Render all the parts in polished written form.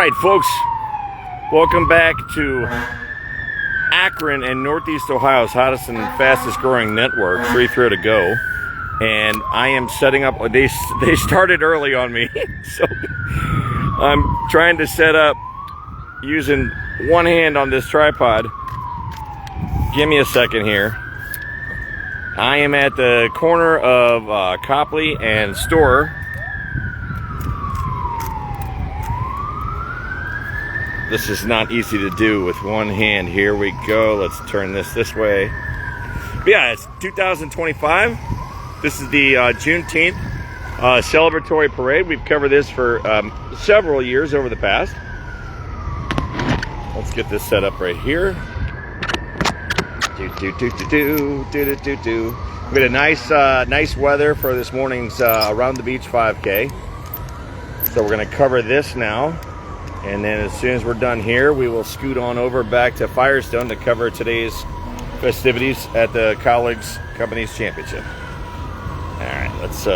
right, folks, welcome back to Akron and Northeast Ohio's hottest and fastest growing network, Free Throw to Go. And I am setting up, they started early on me, so I'm trying to set up using one hand on this tripod. Give me a second here. I am at the corner of Copley and Store. This is not easy to do with one hand. Here we go. Let's turn this way. But yeah, it's 2025. This is the Juneteenth celebratory parade. We've covered this for several years over the past. Let's get this set up right here. We had a nice weather for this morning's Around the Beach 5K. So we're going to cover this now. And then as soon as we're done here, we will scoot on over back to Firestone to cover today's festivities at the College Companies Championship. All right, let's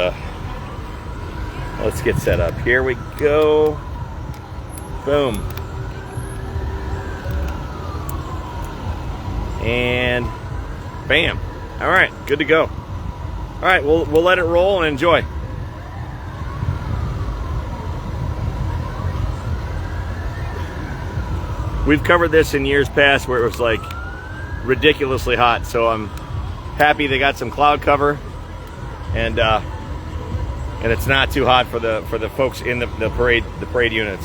get set up. Here we go. Boom. And bam. All right, good to go. All right, we'll let it roll and enjoy. We've covered this in years past where it was like ridiculously hot, so I'm happy they got some cloud cover, and it's not too hot for the folks in the parade units.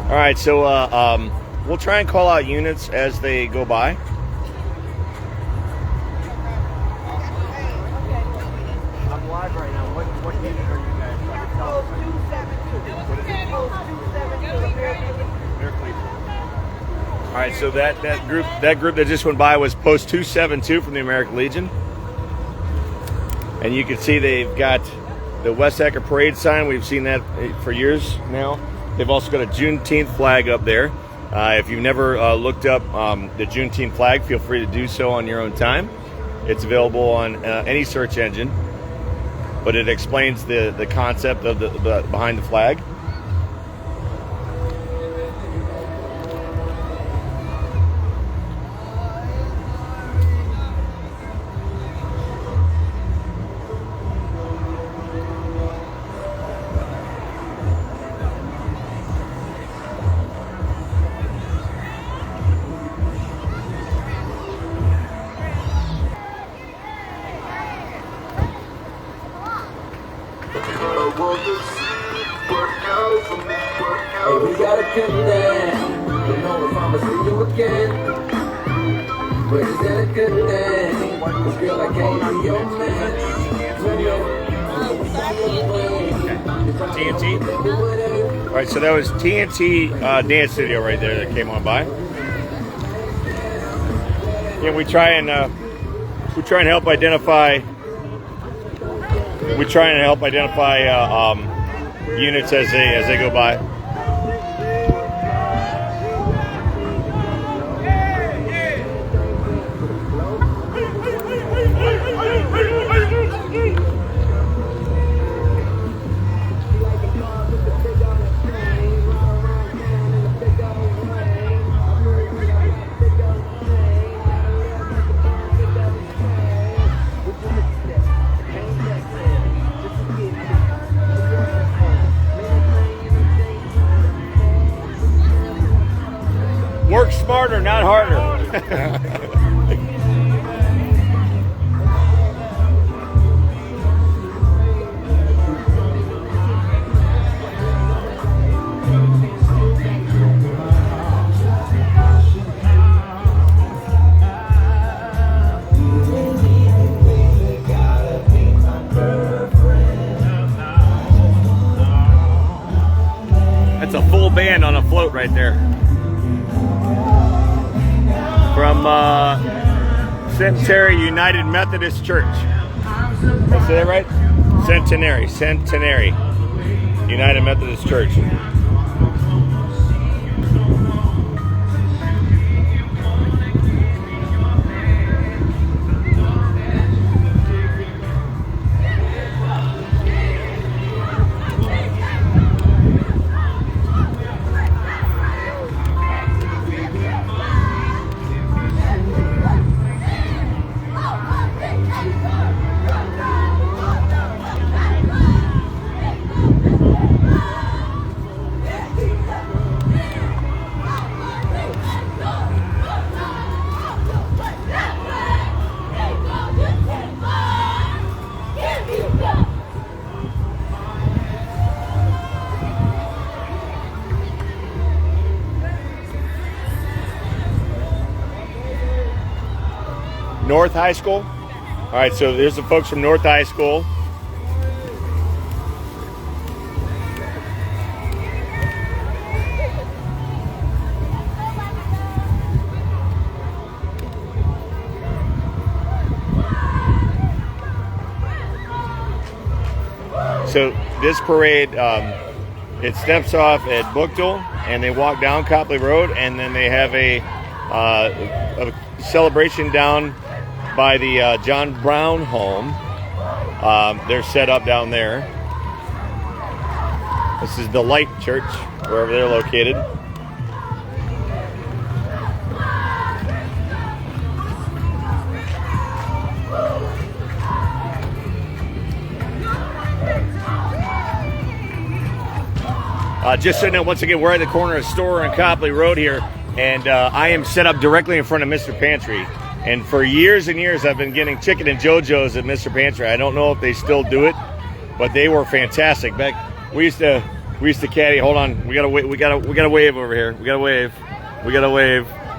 All right, so we'll try and call out units as they go by. I'm live right now. What unit are you guys? Post 272. All right, so that group that just went by was Post 272 from the American Legion. And you can see they've got the West Akron parade sign. We've seen that for years now. They've also got a Juneteenth flag up there. If you've never looked up the Juneteenth flag, feel free to do so on your own time. It's available on any search engine, but it explains the concept of the behind the flag. Hey, we got a good thing. You know if I'ma see you again. But is that a good thing? Cause girl, I can't be your man. TNT. All right, so that was TNT Dance Studio right there that came on by. Yeah, we try and help identify. We try and help identify units as they go by. Work smarter, not harder. a full band on a float right there. From Centenary United Methodist Church. Did I say that right? Centenary United Methodist Church. North High School. All right, so there's the folks from North High School. So this parade, it steps off at Buchtel, and they walk down Copley Road, and then they have a celebration down by the John Brown home. They're set up down there. This is the Light Church, wherever they're located. Just so you know, once again, we're at the corner of Store and Copley Road here, and I am set up directly in front of Mr. Pantry. And for years and years, I've been getting chicken and JoJo's at Mr. Pantry. I don't know if they still do it, but they were fantastic. Back we used to caddy. Hold on, we gotta wave over here. We gotta wave.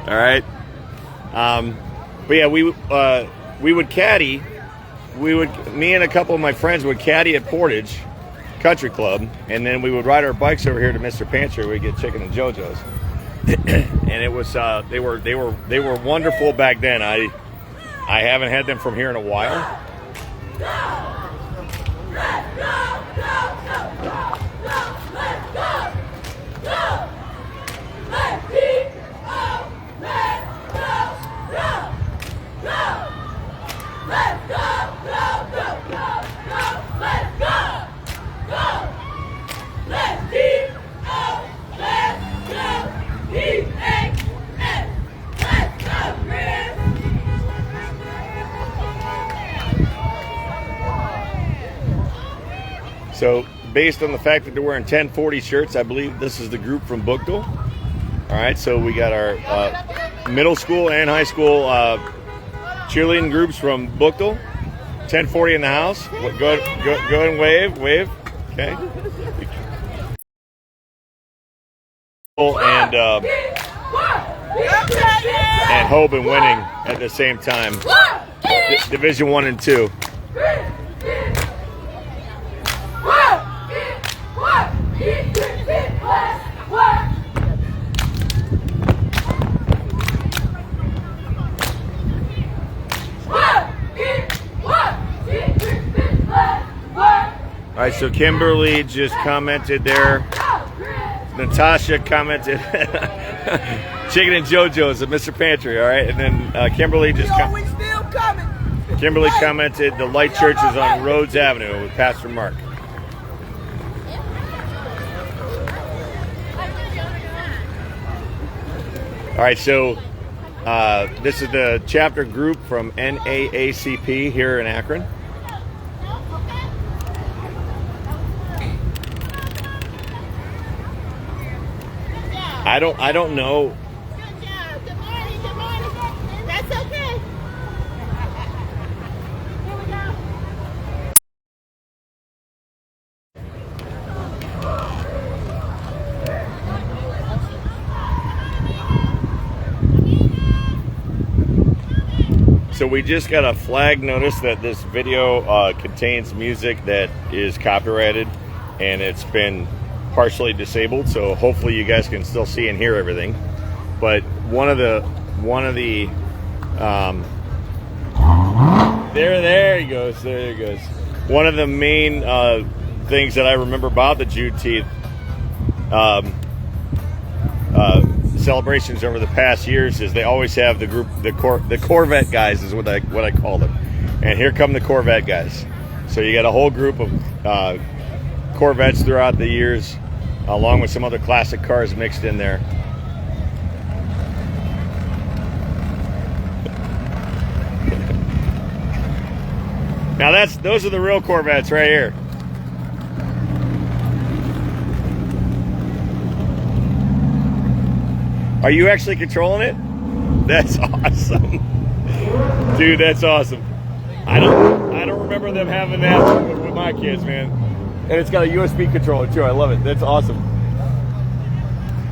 All right. But yeah, we would caddy. Me and a couple of my friends would caddy at Portage Country Club, and then we would ride our bikes over here to Mr. Pantry. We'd get chicken and JoJo's. And it was they were wonderful back then. I haven't had them from here in a while. So, based on the fact that they're wearing 1040 shirts, I believe this is the group from Buchtel. All right, so we got our middle school and high school cheerleading groups from Buchtel. 1040 in the house. Go ahead and wave. Okay. And Hope and winning at the same time. Division 1 and 2. All right, so Kimberly just commented there. Natasha commented chicken and JoJo's at Mr. Pantry. All right, and then Kimberly just Kimberly commented the Light Church is on Rhodes Avenue with Pastor Mark. All right, so this is the chapter group from NAACP here in Akron. I don't know. Good job. Good morning. That's okay. Here we go. So we just got a flag notice that this video contains music that is copyrighted, and it's been partially disabled, so hopefully you guys can still see and hear everything. But one of the there he goes. One of the main things that I remember about the Juneteenth celebrations over the past years is they always have the group, the Corvette guys is what I call them. And here come the Corvette guys. So you got a whole group of Corvettes throughout the years, along with some other classic cars mixed in there. Now those are the real Corvettes right here. Are you actually controlling it? That's awesome. Dude, that's awesome. I don't remember them having that with my kids, man. And it's got a USB controller too. I love it. That's awesome.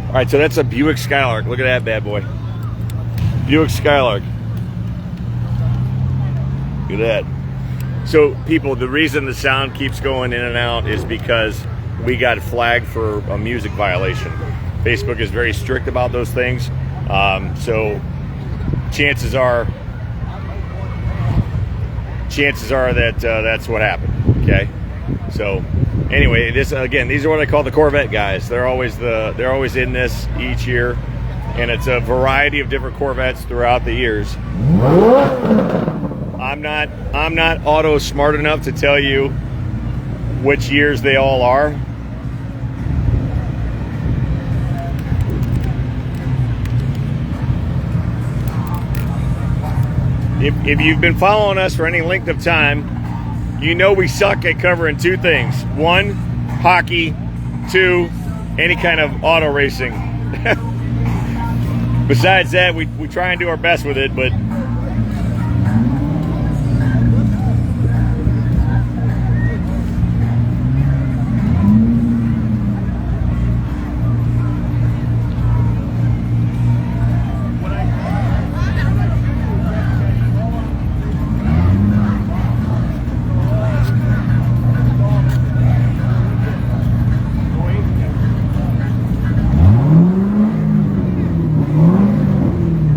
All right, so that's a Buick Skylark. Look at that bad boy. Buick Skylark. Look at that. So people, the reason the sound keeps going in and out is because we got flagged for a music violation. Facebook is very strict about those things. So chances are that that's what happened. Okay. So anyway, these are what I call the Corvette guys. They're always in this each year, and it's a variety of different Corvettes throughout the years. I'm not auto smart enough to tell you which years they all are. If you've been following us for any length of time, you know we suck at covering two things. One, hockey. Two, any kind of auto racing. Besides that, we try and do our best with it, but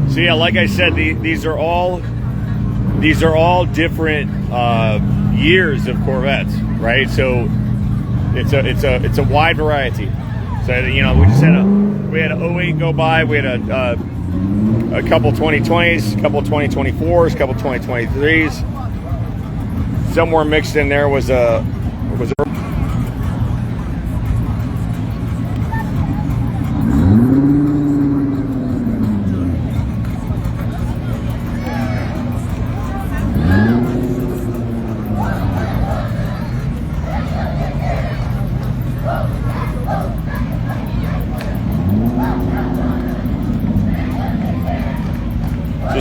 so yeah, like I said, these are all different years of Corvettes, right? So it's a wide variety. So we just had an 08 go by, we had a couple 2020s, a couple 2024s, a couple 2023s. Somewhere mixed in there was a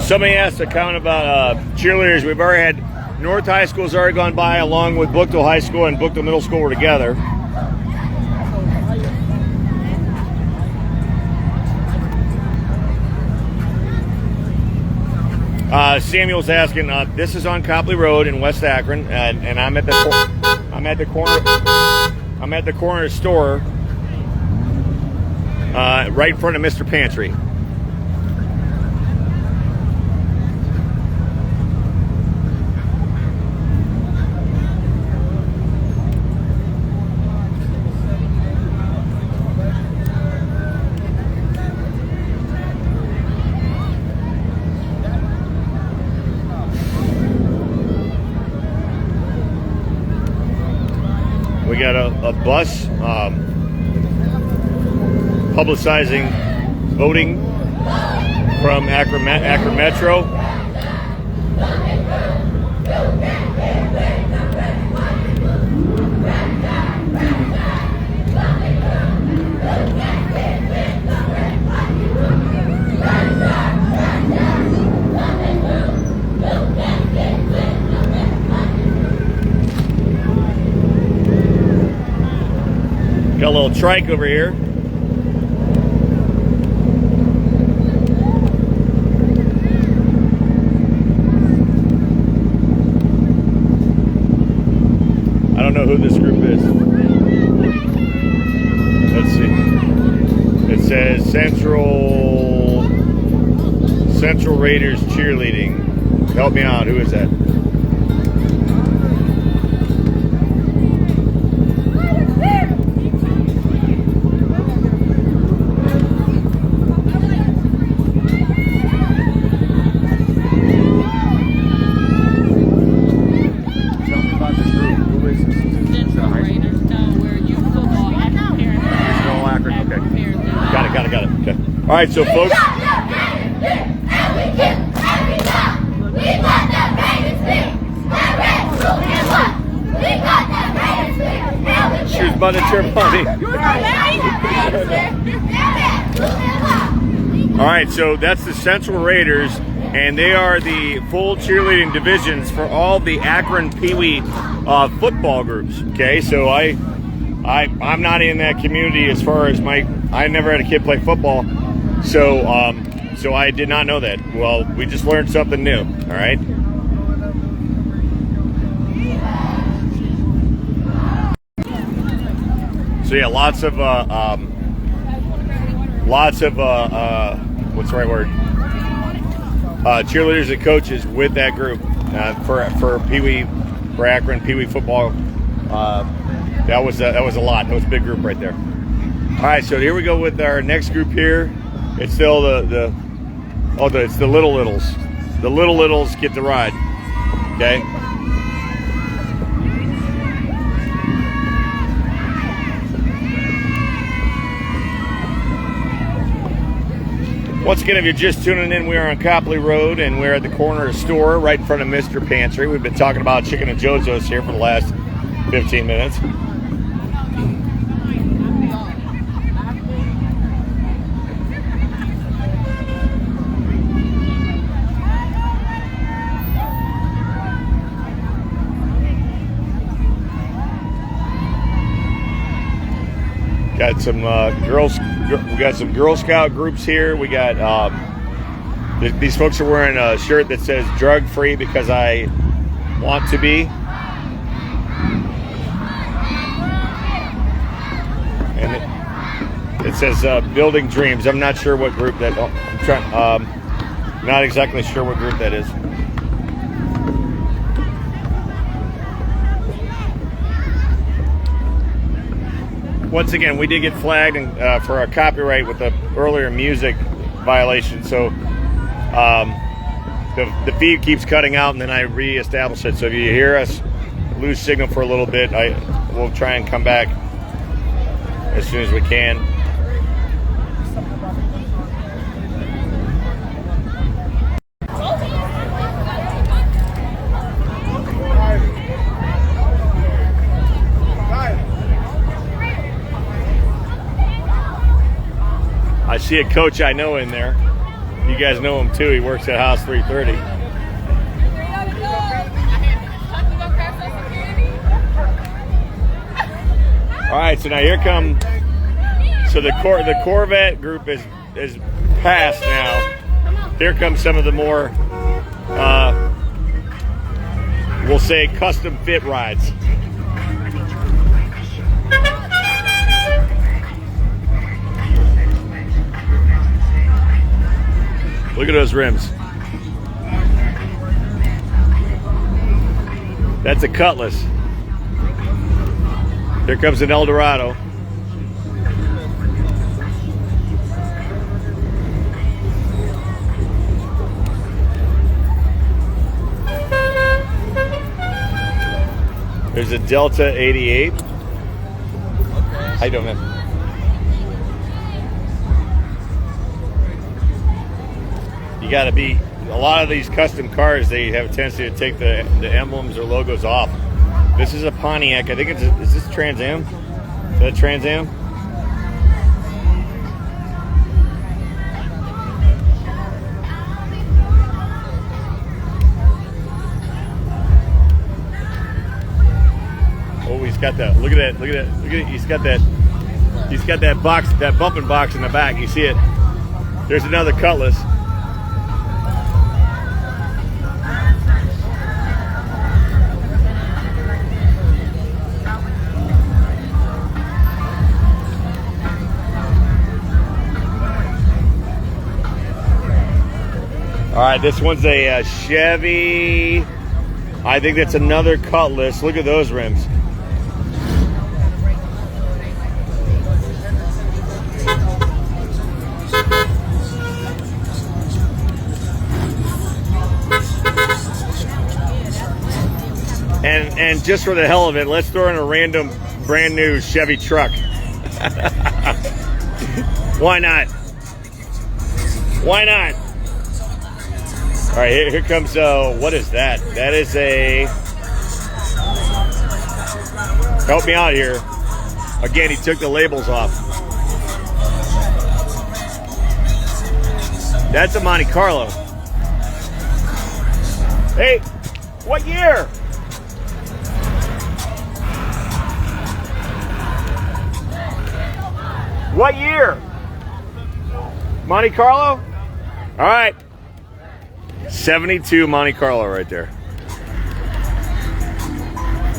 somebody asked a comment about cheerleaders. We've already had North High School's already gone by, along with Buchtel High School and Buchtel Middle School were together. Samuel's asking. This is on Copley Road in West Akron, and I'm at the corner store, right in front of Mr. Pantry. We got a bus publicizing voting from Akron Metro. Got a little trike over here. I don't know who this group is. Central Raiders cheerleading. Help me out. Who is that? All right, so folks. She's about to turn money. All right, so that's the Central Raiders, and they are the full cheerleading divisions for all the Akron Pee Wee football groups. Okay, so I'm not in that community as far as I never had a kid play football. So I did not know that. Well, we just learned something new. All right. So yeah, lots of what's the right word? Cheerleaders and coaches with that group for Pee Wee, for Akron Pee Wee football. That was a lot. That was a big group right there. All right, so here we go with our next group here. It's still it's the Little Littles. The Little Littles get to ride. Okay. Once again, if you're just tuning in, we are on Copley Road, and we're at the corner store right in front of Mr. Pantry. We've been talking about chicken and JoJo's here for the last 15 minutes. Got some we got some Girl Scout groups here. We got these folks are wearing a shirt that says "drug free because I want to be," and it says "Building Dreams." I'm not sure what group that. I'm trying. Not exactly sure what group that is. Once again, we did get flagged for a copyright with the earlier music violation, so the feed keeps cutting out, and then I re-establish it. So if you hear us lose signal for a little bit, we'll try and come back as soon as we can. I see a coach I know in there. You guys know him too. He works at House 330. All right, so now here come. So the Corvette group is past now. Here comes some of the more, we'll say, custom fit rides. Look at those rims. That's a Cutlass. Here comes an Eldorado. There's a Delta 88. How you doing, man? You got to be, a lot of these custom cars, they have a tendency to take the emblems or logos off. This is a Pontiac. I think is this Trans Am? Is that Trans Am? Oh, he's got that. Look at that. Look at that. Look at it. He's got that box, that bumping box in the back. You see it? There's another Cutlass. All right, this one's a Chevy. I think that's another Cutlass. Look at those rims. And just for the hell of it, let's throw in a random brand new Chevy truck. Why not? Why not? All right, here comes, what is that? That is a, help me out here. Again, he took the labels off. That's a Monte Carlo. Hey, what year? What year? Monte Carlo? All right. 72 Monte Carlo right there.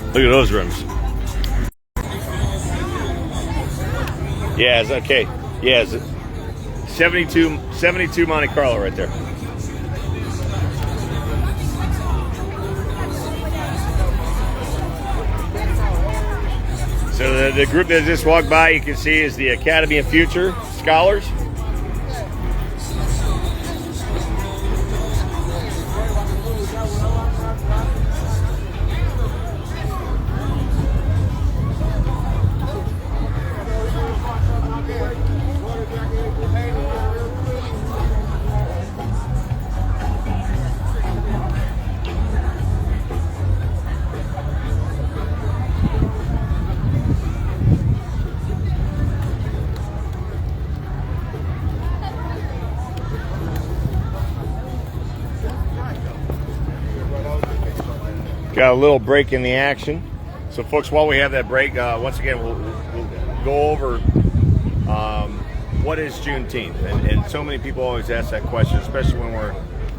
Look at those rims. Yeah, it's okay. Yeah, it's 72 Monte Carlo right there. So the group that just walked by, you can see, is the Academy of Future Scholars. Got a little break in the action. So, folks, while we have that break, once again, we'll go over what is Juneteenth. And so many people always ask that question, especially when we're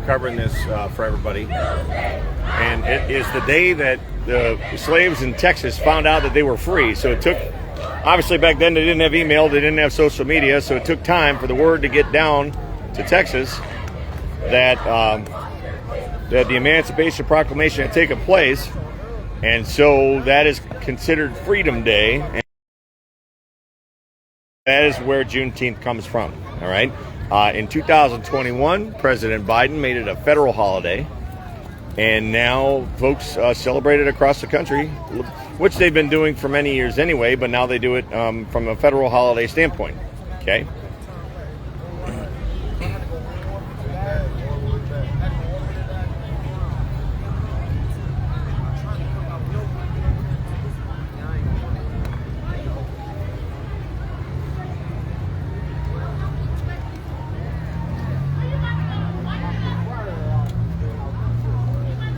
covering this for everybody. And it is the day that the slaves in Texas found out that they were free. So it took, obviously back then they didn't have email, they didn't have social media, so it took time for the word to get down to Texas that that the Emancipation Proclamation had taken place, and so that is considered Freedom Day, and that is where Juneteenth comes from. All right. In 2021, President Biden made it a federal holiday, and now folks celebrate it across the country, which they've been doing for many years anyway, but now they do it from a federal holiday standpoint. Okay.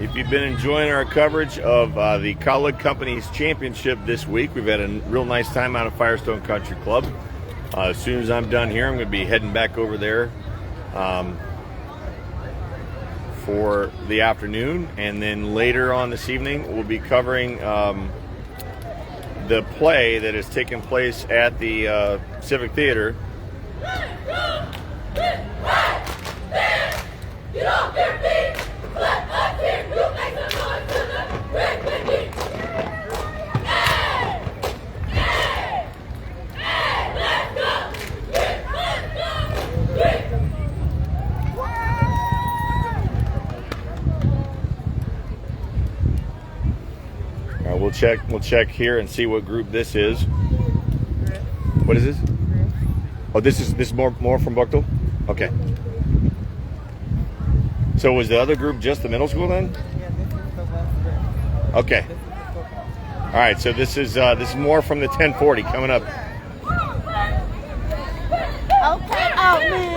If you've been enjoying our coverage of the College Companies Championship this week, we've had a real nice time out of Firestone Country Club. As soon as I'm done here, I'm going to be heading back over there for the afternoon, and then later on this evening we'll be covering the play that is taking place at the Civic Theater. We'll check here and see what group this is. What is this? Oh, this is more from Buchtel? Okay. So was the other group just the middle school then? Yeah, this is the West group. Okay. All right, so this is more from the 1040 coming up. Okay, out, man.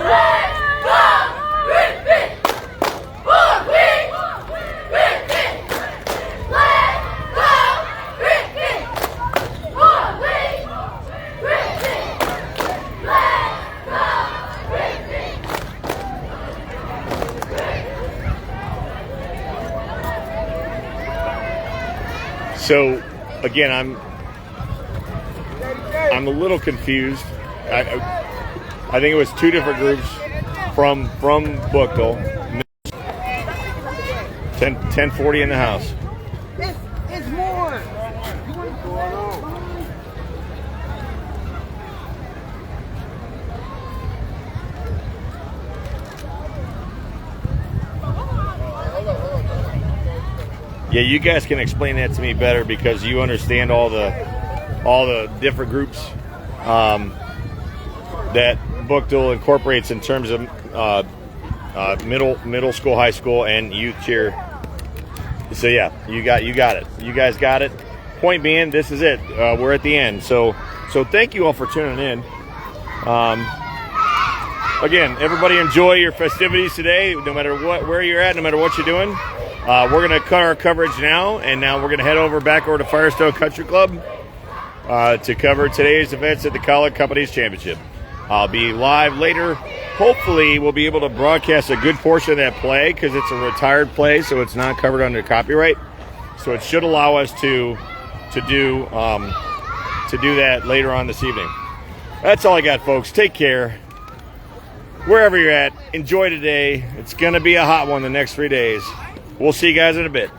So, again, I'm a little confused. I think it was two different groups from Buchtel. 10:40 in the house. It's more. Yeah, you guys can explain that to me better because you understand all the different groups that Buchtel incorporates in terms of middle school, high school, and youth cheer. So yeah, you got it. You guys got it. Point being, this is it. We're at the end. So thank you all for tuning in. Again, everybody enjoy your festivities today, no matter where you're at, no matter what you're doing. We're going to cut our coverage now, and now we're going to head back over to Firestone Country Club to cover today's events at the College Companies Championship. I'll be live later. Hopefully, we'll be able to broadcast a good portion of that play because it's a retired play, so it's not covered under copyright. So it should allow us to do that later on this evening. That's all I got, folks. Take care. Wherever you're at, enjoy today. It's going to be a hot one the next 3 days. We'll see you guys in a bit.